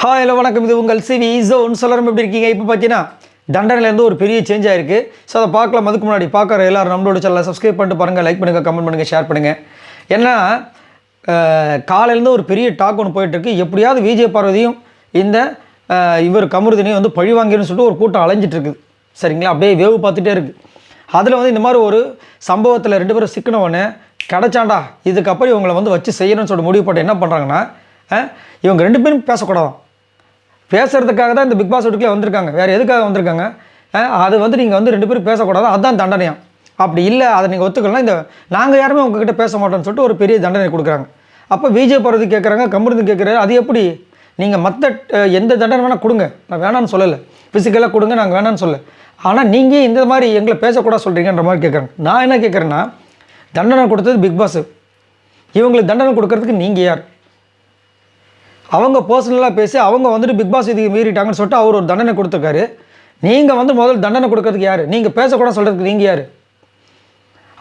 Hi hello வணக்கம். இது உங்கள் சிவி ஜோன். சொல்லரும் எப்படி இருக்கீங்க? இப்போ பார்த்தீங்கன்னா தண்டனையிலேருந்து ஒரு பெரிய சேஞ்ச் ஆயிருக்கு. ஸோ அதை பார்க்கலாம். அதுக்கு முன்னாடி பார்க்குற எல்லோரும் நம்மளோட சேனலை சப்ஸ்கிரைப் பண்ணிட்டு பாருங்கள், லைக் பண்ணுங்கள், கமெண்ட் பண்ணுங்கள், ஷேர் பண்ணுங்கள். ஏன்னா காலையிலேருந்து ஒரு பெரிய டாக் ஒன்று போயிட்டுருக்கு. எப்படியாவது விஜய் பார்வதியும் இந்த இவர் கமருதீனையும் வந்து பழி வாங்கின்னு சொல்லிட்டு ஒரு கூட்டம் அலைஞ்சிட்டு இருக்குது. சரிங்களா? அப்படியே வேவு பார்த்துட்டே இருக்குது. அதில் வந்து இந்த மாதிரி ஒரு சம்பவத்தில் 2 பேரும் சிக்கனவொன்னே கிடச்சாண்டா, இதுக்கப்புறம் இவங்களை வந்து வச்சு செய்யணும்னு சொல்லிட்டு முடிவு போட்டு என்ன பண்ணுறாங்கன்னா, இவங்க 2 பேரும் பேசக்கூடாதான். பேசுகிறதுக்காக தான் இந்த பிக் பாஸ் வீட்டுக்குள்ளே வந்திருக்காங்க. வேறு எதுக்காக வந்திருக்காங்க? அது வந்து நீங்கள் வந்து 2 பேரும் பேசக்கூடாது, அதுதான் தண்டனையாம். அப்படி இல்லை, அதை நீங்கள் ஒத்துக்கலாம், இந்த நாங்கள் யாருமே உங்ககிட்ட பேச மாட்டோம்னு சொல்லிட்டு ஒரு பெரிய தண்டனை கொடுக்குறாங்க. அப்போ விஜய் பார்வதி கேட்குறாங்க, கமருதீன் கேட்குறாரு, அது எப்படி? நீங்கள் மற்ற எந்த தண்டனை வேணால் கொடுங்க, நான் வேணான்னு சொல்லலை. ஃபிசிக்கலாக கொடுங்க, நாங்கள் வேணான்னு சொல்ல. ஆனால் நீங்கள் இந்த மாதிரி எங்களை பேசக்கூடாது சொல்கிறீங்கன்ற மாதிரி கேட்குறாங்க. நான் என்ன கேட்குறேன்னா, தண்டனை கொடுத்தது பிக் பாஸ், இவங்களுக்கு தண்டனை கொடுக்கறதுக்கு நீங்கள் யார்? அவங்க பர்சனலாக பேசி அவங்க வந்துட்டு பிக் பாஸ் இதுக்கு மீறிட்டாங்கன்னு சொல்லிட்டு அவர் ஒரு தண்டனை கொடுத்துருக்காரு. நீங்கள் வந்து முதல் தண்டனை கொடுக்கறதுக்கு யார்? நீங்கள் பேசக்கூடாது சொல்கிறதுக்கு நீங்கள் யார்?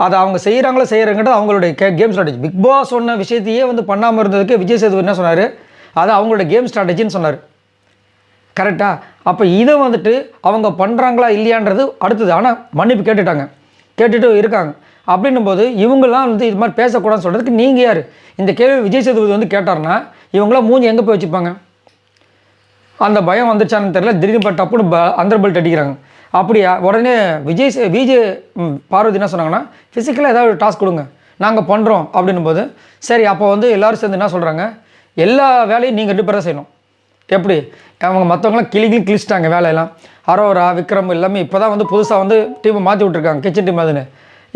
அதை அவங்க செய்கிறாங்களோ செய்கிறாங்கன்றது அவங்களுடைய கேம் ஸ்ட்ராட்டஜி. பிக் பாஸ் சொன்ன விஷயத்தையே வந்து பண்ணாமல் இருந்ததுக்கு விஜய் சேதுபதி என்ன சொன்னார்? அது அவங்களோட கேம் ஸ்ட்ராட்டஜின்னு சொன்னார். கரெக்டாக? அப்போ இதை வந்துட்டு அவங்க பண்ணுறாங்களா இல்லையான்றது அடுத்தது. ஆனால் மன்னிப்பு கேட்டுட்டு இருக்காங்க. அப்படின்னும் போது இவங்களாம் வந்து இது மாதிரி பேசக்கூடாதுன்னு சொல்கிறதுக்கு நீங்கள் யார்? இந்த கேள்வி விஜய் சேதுபதி வந்து கேட்டார்னா இவங்களாம் மூஞ்சி எங்கே போய் வச்சுப்பாங்க? அந்த பயம் வந்துச்சான்னு தெரியல. திடீர்னு டப்புன்னு அந்தர் பெல்ட் அடிக்கிறாங்க. அப்படியா? உடனே விஜய் பார்வதி என்ன சொன்னாங்கன்னா, ஃபிசிக்கலாக ஏதாவது ஒரு டாஸ்க் கொடுங்க, நாங்கள் பண்ணுறோம் அப்படின்னும் போது சரி. அப்போ வந்து எல்லோரும் சேர்ந்து என்ன சொல்கிறாங்க, எல்லா வேலையும் நீங்கள் 2 பேரும் செய்யணும். எப்படி? அவங்க மற்றவங்களாம் கிழிச்சிட்டாங்க வேலையெல்லாம். அரோரா, விக்ரம் எல்லாமே இப்போ தான் வந்து புதுசாக வந்து டீமை மாற்றி விட்ருக்காங்க, கிச்சன் டீம். அதுன்னு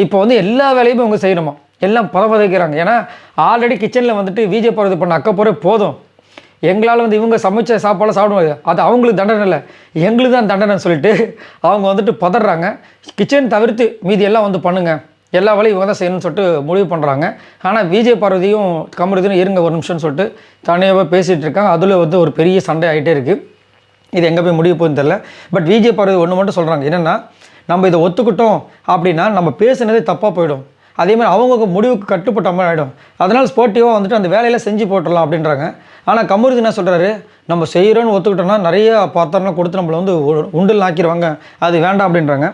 இப்போ வந்து எல்லா வேலையுமே அவங்க செய்யணுமா? எல்லாம் பதவிக்கிறாங்க. ஏன்னா ஆல்ரெடி கிச்சனில் வந்துட்டு விஜய் பார்வதி பண்ண அக்கப்போரே போதும், எங்களால் வந்து இவங்க சமைச்ச சாப்பாடு சாப்பிடுவாங்க, அது அவங்களுக்கு தண்டனை இல்லை, எங்களுக்கு தான் தண்டனைன்னு சொல்லிட்டு அவங்க வந்துட்டு பதறாங்க. கிச்சன் தவிர்த்து மீதி எல்லாம் வந்து பண்ணுங்கள், எல்லா வேலையும் இவங்க தான் செய்யணும்னு சொல்லிட்டு முடிவு பண்ணுறாங்க. ஆனால் விஜய் பார்வதியும் கமருதீனும் இருங்க ஒரு நிமிஷம்னு சொல்லிட்டு தனியாக பேசிகிட்டு இருக்காங்க. அதில் வந்து ஒரு பெரிய சண்டை ஆகிட்டே இருக்குது. இது எங்கே போய் முடிய போகுதுன்னு தெரில. பட் விஜய் பார்வதி ஒன்று மட்டும் சொல்கிறாங்க, என்னென்னா, நம்ம இதை ஒத்துக்கிட்டோம் அப்படின்னா நம்ம பேசுனதே தப்பாக போயிடும், அதேமாதிரி அவங்க முடிவுக்கு கட்டுப்பட்ட மாதிரி ஆகிடும். அதனால் ஸ்போர்ட்டிவாக வந்துட்டு அந்த வேலையில் செஞ்சு போட்டுடலாம் அப்படின்றாங்க. ஆனால் கமருதீன் என்ன சொல்கிறாரு, நம்ம செய்கிறோன்னு ஒத்துக்கிட்டோம்னா நிறைய பாத்திரம்லாம் கொடுத்து நம்மளை வந்து உண்டில் ஆக்கிடுவாங்க, அது வேண்டாம் அப்படின்றாங்க.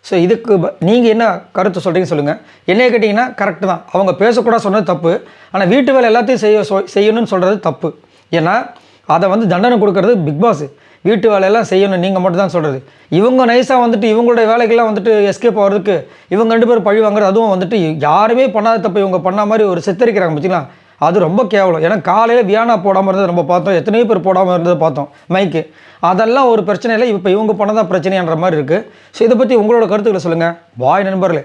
ஸோ இதுக்கு நீங்கள் என்ன கருத்து சொல்கிறீங்கன்னு சொல்லுங்கள். என்னைய கேட்டிங்கன்னா கரெக்டு தான், அவங்க பேசக்கூடாது சொன்னது தப்பு. ஆனால் வீட்டு வேலை எல்லாத்தையும் செய்யணும்னு சொல்கிறது தப்பு. ஏன்னா அதை வந்து தண்டனை கொடுக்கறது பிக் பாஸ். வீட்டு வேலையெல்லாம் செய்யணும் நீங்கள் மட்டும் தான் சொல்கிறது. இவங்க நைஸாக வந்துட்டு இவங்களுடைய வேலைக்கெல்லாம் வந்துட்டு எஸ்கேப் ஆகிறதுக்கு இவங்க 2 பேரும் பழி வாங்குறது, அதுவும் வந்துட்டு யாருமே பண்ணாத தப்பு இவங்க பண்ண மாதிரி ஒரு சித்தரிக்கிறாங்க பார்த்தீங்களா? அது ரொம்ப கேவலம். ஏன்னா காலையில் வியானா போடாமல் இருந்தது நம்ம பார்த்தோம், எத்தனையோ பேர் போடாமல் இருந்ததை பார்த்தோம் மைக்கு. அதெல்லாம் ஒரு பிரச்சனை இல்லை, இப்போ இவங்க பண்ணதான் பிரச்சனைன்ற மாதிரி இருக்குது. ஸோ இதை பற்றி உங்களோட கருத்துக்களை சொல்லுங்கள். பாய் நண்பர்களே.